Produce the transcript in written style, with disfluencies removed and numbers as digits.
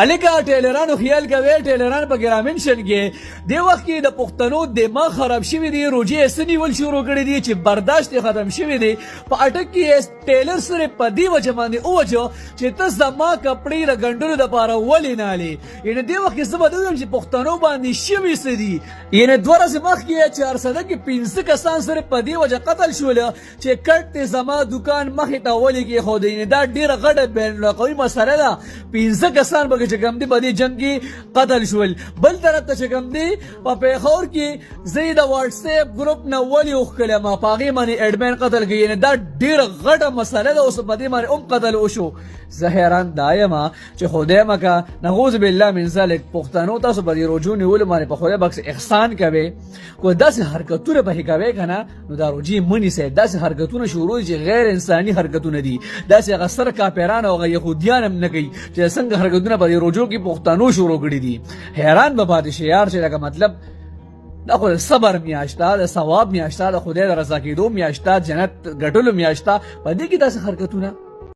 الکه ټیلرانو خیال کوي ټیلران په ګرامین شن کې د وخت کې د پښتنو دماغ خراب شوی دی روجي سنیول شروع کړی دی چې برداشت ختم شوی دی په اټک کې ټیلر سره په دی وجه باندې اوجه چې ته زما کپړې را ګندلو د پاره ولې نه لې یعنی د وخت کې سبا د چې پښتنو باندې شوی سدي یعنی دوه ورځې مخکې 400 کې 15 کسان سره په دی وجه قتل شول چې کټ زما دکان مخې ته ولې کې خو دی دا ډیره غټه بین الاقوامي مسله ده 15 کسان به چې کوم دی په دې جنگ کې قتل شول بل طرف ته چې کوم دی په پیښور کې زید واتس اپ ګروپ نه ولې وکړه ما پاغي باندې اډمن قتل کړي نه دا ډیره غټه مسله ده اوس په دې باندې قتل وشو زه حیران دایما چې خدای مکه نعوذ بالله من ذلک پښتنو تاسو په دې رجوع نیول باندې په خدای بخش احسان کوي کو داسې حرکتونه به کوي کنه نو دا رجوع منی سي داسې حرکتونه شروع چې غیر انساني حرکتونه دي داسې غسر کاپیران او يهوديان هم نه کوي چې څنګه حرکتونه په رجوع کې پښتنو شروع کړي دي حیران به پاتې شي یار چې لکه مطلب دا خو صبر میاشتا د ثواب میاشتا د خدای د رضا کېدو میاشتا جنت ګټلو میاشتا په دې کې داسې حرکتونه